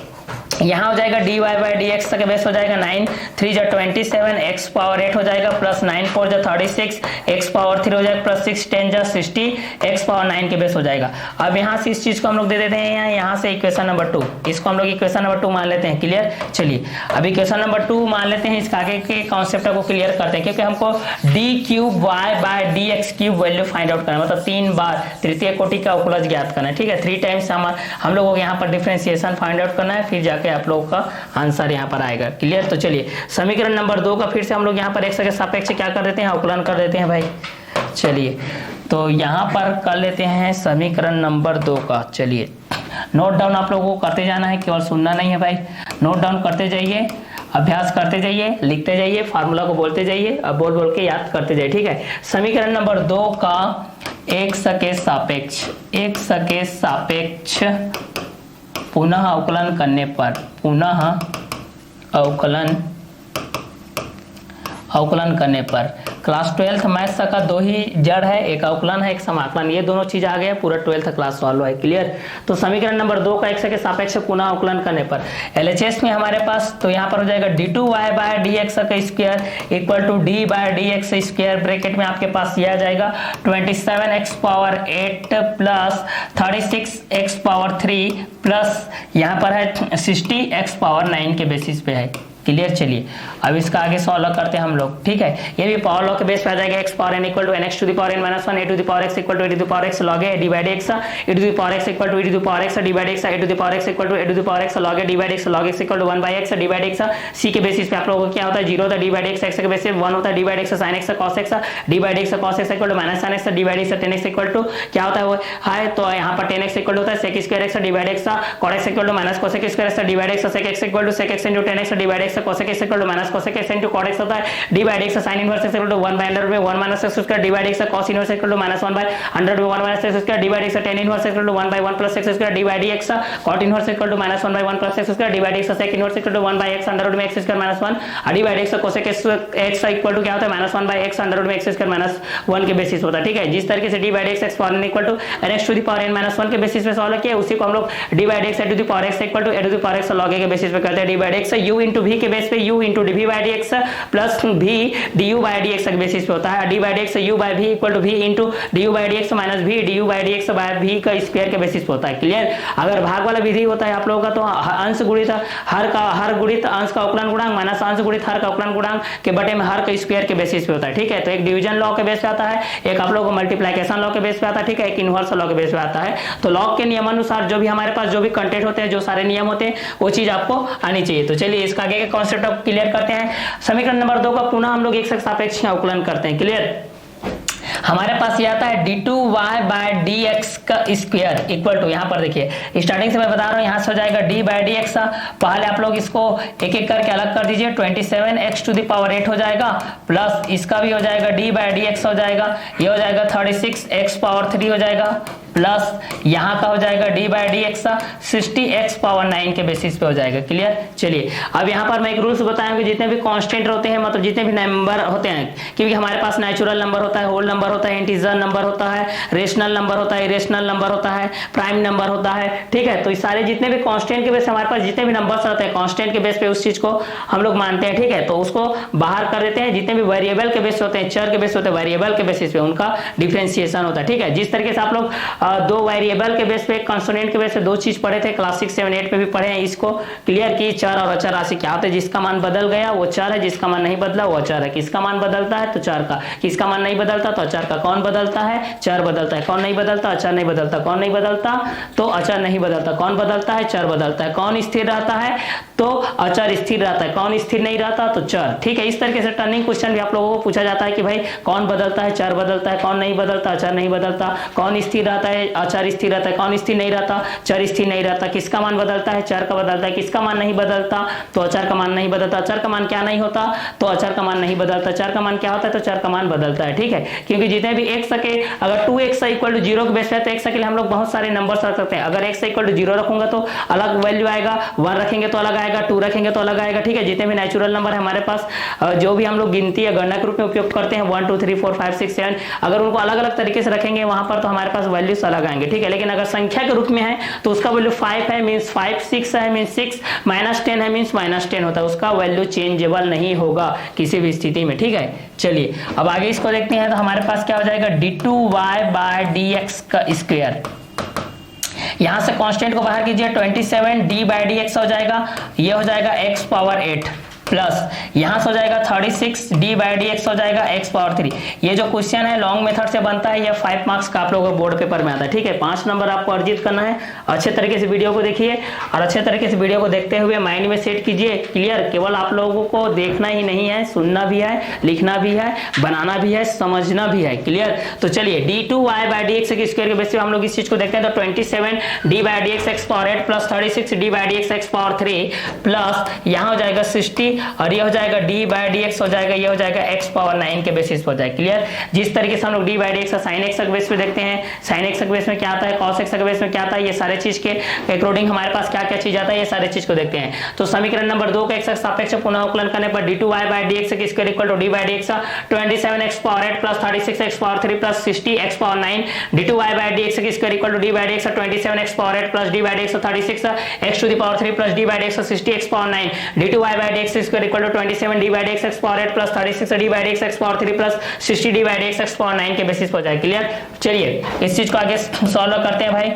यहाँ हो जाएगा d y by d x का बेस हो जाएगा 9 3 जा 27 एक्स पावर 8 हो जाएगा प्लस 9 4 जा 36 एक्स पावर 3 हो जाएगा प्लस 6 10 जा 60 एक्स पावर 9 के बेस हो जाएगा। अब यहाँ से इस चीज को हम लोग दे देते हैं यहाँ से इक्वेशन नंबर 2, इसको हम लोग इक्वेशन नंबर 2 मान लेते हैं, क्लियर। चलिए अब इक्वेशन नंबर 2 मान लेते हैं, इसका आगे के कॉन्सेप्ट को क्लियर करते हैं क्योंकि हमको d cube y by d x cube value find out करना, मतलब 3 बार तृतीय कोटि का उपलब्ध ज्ञात करना है, ठीक है। 3 टाइम्स हम लोगों को यहाँ पर डिफरेंशिएशन फाइंड आउट करना है, फिर जाके आप लोगों का आंसर यहाँ पर आएगा, क्लियर। तो चलिए समीकरण नंबर 2 का फिर से हम लोग यहाँ पर x के सापेक्ष क्या कर देते हैं, अवकलन कर देते हैं भाई। चलिए तो यहाँ पर कर लेते हैं समीकरण नंबर 2 का। चलिए नोट डाउन आप लोगों को करते जाना है, केवल सुनना नहीं है भाई, नोट डाउन करते जाइए, अभ्यास करते जाइए, लिखते जाइए, फार्मूला को बोलते जाइए, अब बोल बोल के याद करते जाइए, ठीक है। समीकरण नंबर 2 का x के सापेक्ष पुनः अवकलन करने पर, पुनः अवकलन करने पर, क्लास 12th मैथ्स का दो ही जड़ है, एक अवकलन है एक समाकलन, ये दोनों चीज आ गया, पूरा 12th क्लास सॉल्व है, क्लियर। तो समीकरण नंबर 2 का x के सापेक्ष पुनः अवकलन करने पर LHS में हमारे पास तो यहाँ पर हो जाएगा d2y/dx का square equal to d/dx square, bracket में आपके पास यह आ जाएगा 27x power 8 plus 36x power 3 plus यहाँ पर है 60x पावर 9 के बेसिस पे है, क्लियर। चलिए अब इसका आगे सॉल्व करते हैं हम लोग, ठीक है। ये भी पावर लॉ के बेस पे आ जाएगा, x power n equal to nx to the power n minus 1 a to the power x equal to a to the power x log a d by dx, e to the power x equal to e to the power x d by dx, a to the power x equal to a to the power x log a d by dx, log x equal to 1 by x d by dx। c के basis पे आप लोगों को क्या होता है, 0 होता है, d by dx, x के बेसिस पे 1 होता है, d by dx sin x cos x, d by dx cos x equal to minus sin x, d by dx tan x equal to क्या होता है वो है, तो यहाँ पर tan x इक्वल होता है sec square x, d by dx cot x equal to minus cos x square x, d by dx sec x equal to sec x into tan x, d by dx cos x equal to minus cos x into cot x होता है, d by dx sin inverse x equal to 1 by under में 1 minus x square, d by dx cos inverse equal to minus 1 by under में 1 minus x square, d by dx tan inverse equal to 1 by 1 plus x square, d by dx cot inverse equal to minus 1 by 1 plus x square, d by dx sec inverse equal to 1 by x under में x square minus 1, d by dx cos x equal to क्या होता है minus 1 by x under में x square minus 1 के basis होता है, ठीक है। जिस तरीके से d by dx x power n equal to nx to the power n minus 1 के बेसिस पे सॉल्व किया, उसी को हम लोग d by dx to the power x equal to a to the power x log a के basis पे करते हैं, d by dx u into v के बेस पे u into dv by dx plus v du by dx के basis पे होता है, d by dx u by v equal to v into du by dx minus v du by dx by v का square के basis पे होता है, clear. अगर भाग वाला विधि होता है आप लोगों का तो अंश गुणित हर गुणित अंश का अवकलन गुणांक माइनस अंश गुणित हर का अवकलन गुणांक के बटे में हर का स्क्वायर के बेसिस पे होता है, ठीक है। तो एक डिवीजन लॉ के बेस पे आता है, एक आप लोगों को मल्टीप्लिकेशन लॉ के बेस पे आता है, ठीक है, एक इनवर्स लॉ के बेस पे आता है। तो लॉ के नियमानुसार जो भी हमारे पास जो भी कंटेंट होते हैं, जो सारे नियम होते हैं, वो चीज आपको आनी चाहिए। तो चलिए इसका आगे का कॉन्सेप्ट आप क्लियर करते हैं। समीकरण नंबर 2 का पुनः हम लोग एक सापेक्ष अवकलन करते हैं, क्लियर। हमारे पास ये आता है d2y/dx का स्क्वायर इक्वल टू, यहाँ पर देखिए स्टार्टिंग से मैं बता रहा हूँ, यहाँ से हो जाएगा d/dx, पहले आप लोग इसको एक एक करके अलग कर दीजिए, 27x टू द पावर 8 हो जाएगा, प्लस इसका भी हो जाएगा d/dx हो जाएगा, ये हो जाएगा 36x पावर 3 हो जाएगा, प्लस यहाँ का हो जाएगा d/dx 60x पावर 9 के बेसिस पे हो जाएगा, क्लियर। चलिए अब यहाँ पर मैं एक रूल्स बताऊंगा, जितने भी कांस्टेंट होते हैं, मतलब जितने भी नंबर होते हैं, क्योंकि हमारे पास नेचुरल नंबर होता है, होल नंबर होता है, इंटीजर नंबर होता है, रेशनल नंबर होता है, इरेशनल नंबर होता है, प्राइम नंबर होता है, ठीक है। तो इस सारे जितने भी कांस्टेंट के बेस हमारे पास जितने भी नंबर्स रहते हैं, कांस्टेंट के बेस पे उस चीज को हम लोग मानते हैं, ठीक है। तो उसको बाहर कर देते हैं, जितने भी वेरिएबल के बेस होते हैं, चर के बेस होते हैं, वेरिएबल के बेसिस पे उनका डिफरेंशिएशन होता है, ठीक है। जिस तरीके से आप लोग दो वेरिएबल के बेस पे, कंसोनेंट के बेस पे दो चीज पढ़े थे, क्लास 6, 7, 8 में भी पढ़े हैं, इसको क्लियर की चर और अचर राशि क्या होता है, जिसका मान बदल गया वो चर है, जिसका मान नहीं बदला वो अचर है, किसका मान बदलता है तो चर का, किसका मान नहीं बदलता तो अचर का, कौन बदलता है चर बदलता है, कौन नहीं बदलता अचर नहीं बदलता, कौन नहीं बदलता तो अचर नहीं बदलता, कौन बदलता है चर बदलता है, कौन स्थिर रहता है तो अचर स्थिर रहता है, कौन स्थिर नहीं रहता तो चर, ठीक है। इस तरीके से टर्निंग क्वेश्चन भी आप लोगों को पूछा जाता है कि भाई कौन बदलता है चर बदलता है, कौन नहीं बदलता अचर नहीं बदलता, कौन स्थिर रहता है अचर स्थिर रहता है, कौन स्थिर नहीं रहता चर स्थिर नहीं रहता, किसका मान बदलता है चर का बदलता है, किसका मान नहीं बदलता तो अचर का मान नहीं बदलता, अचर का मान क्या नहीं होता तो अचर का मान नहीं बदलता, चर का मान क्या होता है तो चर का मान बदलता है, ठीक है। क्योंकि जितने भी x के अगर 2x इक्वल टू 0 के बेस पे, तो x के लिए हम लोग बहुत सारे नंबर्स रख सकते हैं। अगर x इक्वल टू 0 रखूंगा तो अलग वैल्यू आएगा, 1 रखेंगे तो अलग आएगा, 2 रखेंगे तो अलग आएगा, ठीक है। जितने भी नेचुरल नंबर है हमारे पास, जो भी हम लोग गिनती या गणना के रूप में उपयोग करते हैं 1 2 3 4 5 6 7, अगर उनको अलग अलग तरीके से रखेंगे वहां पर तो हमारे पास वैल्यूज अलग आएंगे, ठीक है। लेकिन अगर संख्या के रूप में है तो उसका वैल्यू 5 है मींस 5, 6 है मींस 6, -10 है मींस -10 होता है, उसका वैल्यू चेंजेबल नहीं होगा किसी भी स्थिति में, ठीक है। चलिए अब आगे इसको देखते हैं, तो हमारे पास क्या हो जाएगा d2y/dx का स्क्वायर, यहां से कांस्टेंट को बाहर कीजिए, 27 d/dx हो जाएगा, ये हो जाएगा x पावर 8 प्लस यहाँ से हो जाएगा 36 डी बाई डी एक्स हो जाएगा एक्स पावर 3। ये जो क्वेश्चन है लॉन्ग मेथड से बनता है, ये 5 मार्क्स का आप लोगों को बोर्ड पेपर में आता है, ठीक है। 5 नंबर आपको अर्जित करना है। अच्छे तरीके से वीडियो को देखिए और अच्छे तरीके से वीडियो को देखते हुए माइंड में सेट कीजिए। क्लियर? केवल आप लोगों को देखना ही नहीं है, सुनना भी है, लिखना भी है, बनाना भी है, समझना भी है। क्लियर? तो चलिए d2y by d x square के बेस पे हम लोग इस चीज को देखते हैं। तो 27 D by d x x power 8 plus 36 D by d x x power 3 plus यहाँ हो जाएगा 60 और ये हो जाएगा डी बाई डी एक्स हो जाएगा, ये हो जाएगा एक्स पावर 9 के बेसिस पर हो जाएगा। क्लियर? जिस तरीके से हम लोग D by d x sine x के बेस पे देखते हैं, साइन एक्स के बेस में क्या आता है, कॉस एक्स के बेस में क्या आता है, ये सारे चीज के अकॉर्डिंग हमारे पास क्या क्या चीज आता है, ये सारे चीज को देखते हैं। तो समीकरण नंबर 2 का एक्स के सापेक्ष पुनः अवकलन करने पर d2y by d x square equal to d by d x 27 x power 8 plus 36 x power 3 plus 60 x power 9 d2y by d x square equal to d by d x 27 x power 8 plus d by d x 36 x to the power 3 plus d by d x 60 x power 9 d2y by d x square equal to 27 D by d x x power 8 plus 36 D by d x x power 3 plus 60 D by d x x power 9 के basis पर हो जाएगा। Clear? चलिए इस चीज को आगे solve करते हैं भाई।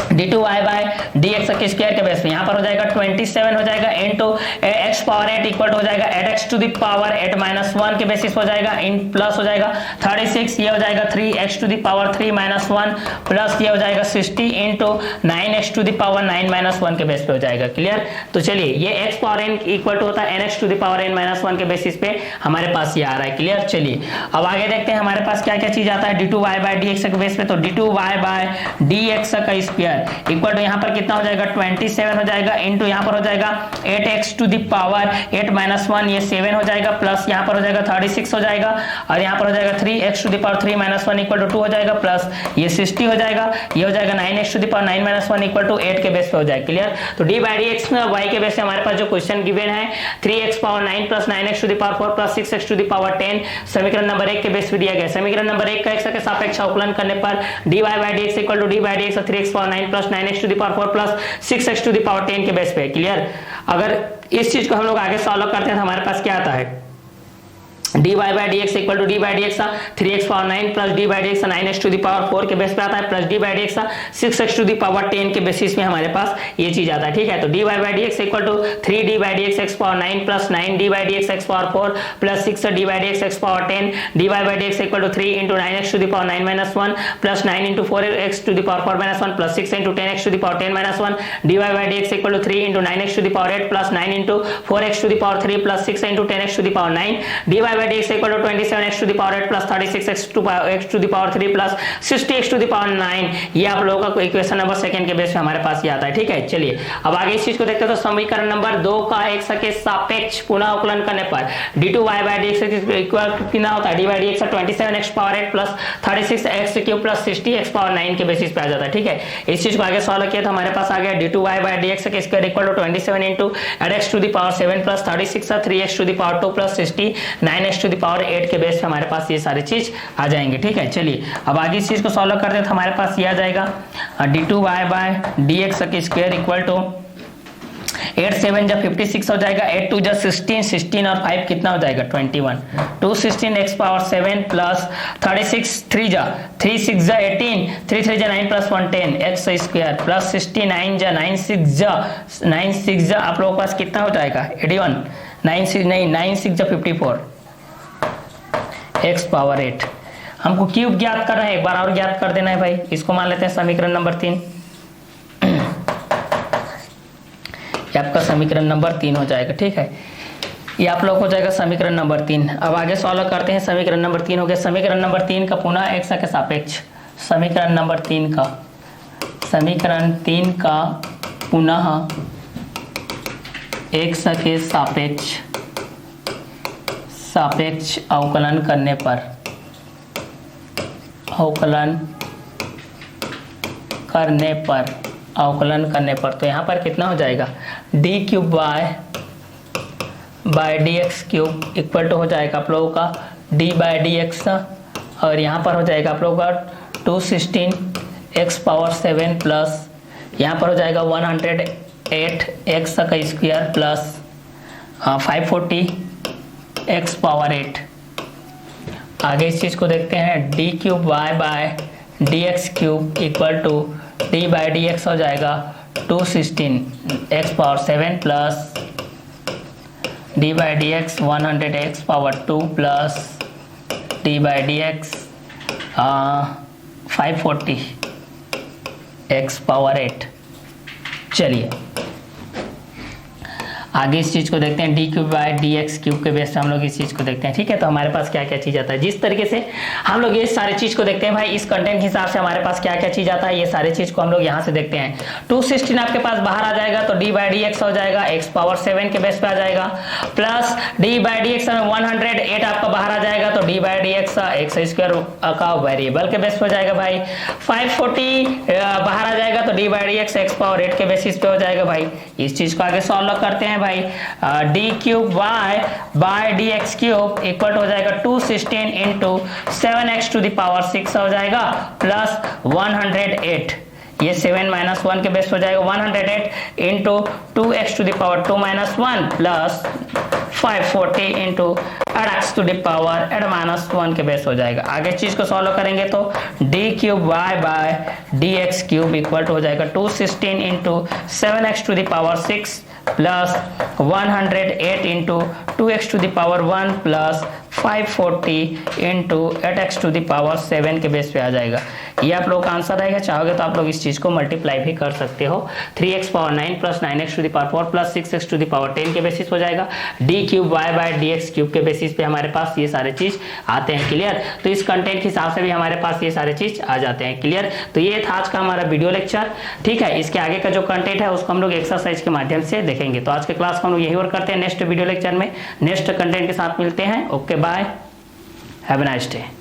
d2y by d x square के बेस पे यहाँ पर हो जाएगा 27 हो जाएगा इंटू एक्स पावर 8 इक्वल हो जाएगा 8x to the power 8 minus 1 के बेसिस हो जाएगा इन प्लस हो जाएगा 36, ये हो जाएगा 3x to the power 3 minus 1 plus ये हो जाएगा 60 into 9x to the power 9 minus 1 के बेस पे हो जाएगा। क्लियर? तो चलिए ये x power n equal to होता है nx to the power n minus 1 के बेसिस पे हमारे पास ये आ रहा है। क्लियर? चलिए अब आगे देखते हैं हमारे पास क्या क्या चीज आता है d2y बाई डी एक्स के बेस पे। तो d2y बाई डी एक्स का स्क्वायर इक्वल टू यहाँ पर कितना हो जाएगा 27 हो जाएगा इंटू यहाँ पर हो जाएगा 8x to the power 8 minus 1 ये 7 हो जाएगा प्लस यहाँ पर हो जाएगा 36 हो जाएगा और यहाँ पर हो जाएगा 3x to the power 3 minus 1 equal to 2 हो जाएगा प्लस ये 60 हो जाएगा, ये हो जाएगा 9x to the power 9 minus 1 equal to 8 के बेस पे हो जाएगा। क्लियर? तो d by d x y के बेस पे हमारे पास जो क्वेश्चन गिवन है 3x power 9 plus 9x to the power 4 plus 6x to the power 10 समीकरण नंबर 1 के बेस पे दिया गया। समीकरण नंबर 1 का x के सापेक्ष अवकलन करने पर dy by d x equal to d by d x 3x power 9 plus 9x to the power 4 plus 6x to the power 10 के बेस पे। क्लियर? अगर इस चीज को हम लोग आगे सॉल्व करते हैं तो हमारे पास क्या आता है dy by d x equal to d by d x 3x power 9 plus d by d x 9x to the power 4 के बेस पे आता है plus d by d x 6x to the power 10 के basis में हमारे पास ये चीज आता है। ठीक है? तो dy by d x equal to 3d by d x x power 9 plus 9d by d x x power 4 plus 6d by d x x power 10 dy by d x equal to 3 into 9x to the power 9 minus 1 plus 9 into 4x to the power 4 minus 1 plus 6 into 10x to the power 10 minus 1 dy by d x equal to 3 into 9x to the power 8 plus 9 into 4x to the power 3 plus 6 into 10x to the power 9 dy by d x equal to 27x to the power 8 plus 36x to the power 3 plus 60x to the power 9। ये आप लोगों का equation number second के base पे हमारे पास ये आता है। ठीक है? चलिए अब आगे इस चीज को देखते हैं। तो समीकरण नंबर 2 का x के सापेक्ष पुनः अवकलन करने पर d2y by d x equal कितना होता है d by d x 27x power 8 plus 36x cube plus 60x power 9 के बेसिस पे आ जाता है। ठीक है? इस चीज को आगे सॉल्व किया तो हमारे पास आ गया d2y बाई डी एक्स के square equal to 27 into 8x to the power 7 plus 36 3x to the power 2 plus 60 9x to the power 8 के बेस पे हमारे पास ये सारी चीज आ जाएंगे। ठीक है? चलिए अब आगे इस चीज को सॉल्व करते हैं तो हमारे पास ये आ जाएगा d2y बाई डी एक्स का स्क्वायर इक्वल टू 8 7 जब 56 हो जाएगा, 8 2 जब 16 16 और 5 कितना हो जाएगा 21 2 16 x पावर 7 प्लस 36 3 जा 3 6 जा 18 3 3 जा 9 प्लस 1 10 x स्क्वायर प्लस 69 जा 9 6 जा आप लोगों के पास कितना हो जाएगा 81 9 6 नहीं 9 6 जा 54 x पावर 8। हमको क्यूब ज्ञात करना है, एक बार और ज्ञात कर देना है भाई। इसको मान लेते हैं समीकरण नंबर 3। ये आपका समीकरण नंबर 3 हो जाएगा। ठीक है? ये आप लोग हो जाएगा समीकरण नंबर 3। अब आगे सॉल्व करते हैं। समीकरण नंबर 3 हो गया। समीकरण नंबर 3 का पुनः x के सापेक्ष समीकरण नंबर 3 का पुनः x के सापेक्ष अवकलन करने पर तो यहाँ पर कितना हो जाएगा d cube by d x cube equal to हो जाएगा आप लोगों का d बाई डी एक्स और यहाँ पर हो जाएगा आप लोगों का 216 x पावर 7 प्लस यहाँ पर हो जाएगा 108 x का स्क्वायर प्लस 540 x पावर 8। आगे इस चीज को देखते हैं d cube y by d x cube equal to d by d x हो जाएगा 216 x power 7 plus d by d x 100x power 2 plus d by d x 540x power 8। चलिए आगे इस चीज़ को देखते हैं, d cube by d x cube के बेस पे हम लोग इस चीज़ को देखते हैं। ठीक है, तो हमारे पास क्या क्या चीज़ आता है, जिस तरीके से हम लोग ये सारे चीज़ को देखते हैं भाई, इस कंटेंट के हिसाब से हमारे पास क्या क्या चीज़ आता है, ये सारे चीज़ को हम लोग यहाँ से देखते हैं। 216 आपके पास बाहर आ जाएगा तो डी बाई डी एक्स हो जाएगा, एक्स पावर 7 के बेस पे आ जाएगा, plus d by d x 108 आपका बाहर आ जाएगा तो d by d x x square का वेरिएबल के बेस पे हो जाएगा भाई। 540 बाहर आ जाएगा तो d by d x x power 8 के बेसिस पे हो जाएगा भाई। इस चीज़ को आगे सॉल्व करते हैं भाई, d cube y by d x cube equal हो जाएगा 216 into 7x to the power 6 हो जाएगा प्लस 108, ये 7 माइनस 1 के बेस हो जाएगा 108 into 2x to the power 2 minus 1 plus 540 into x to the power एड माइनस 1 के बेस हो जाएगा। आगे चीज को सॉल्व करेंगे तो d cube y by d x cube equal हो जाएगा 216 into 7x to the power 6 plus 108 into 2x to the power 1 plus 540 into 8x to the power 7 के बेस पे आ जाएगा। ये आप लोग का आंसर रहेगा। चाहोगे तो आप लोग इस चीज को मल्टीप्लाई भी कर सकते हो। 3x power 9 plus 9x to the power 4 plus 6x to the power 10 के बेसिस हो जाएगा। D cube y by d x cube के बेसिस पे हमारे पास ये सारे चीज आते हैं। क्लियर, तो इस कंटेंट के हिसाब से भी हमारे पास ये सारे चीज आ जाते हैं। क्लियर, तो ये था आज का हमारा वीडियो लेक्चर। ठीक है, इसके आगे का जो कंटेंट है उसको हम लोग एक्सरसाइज के माध्यम से देखेंगे। तो आज के क्लास को हम लोग यही और करते हैं। नेक्स्ट वीडियो लेक्चर में नेक्स्ट कंटेंट के साथ मिलते हैं। Okay, bye, have a nice day.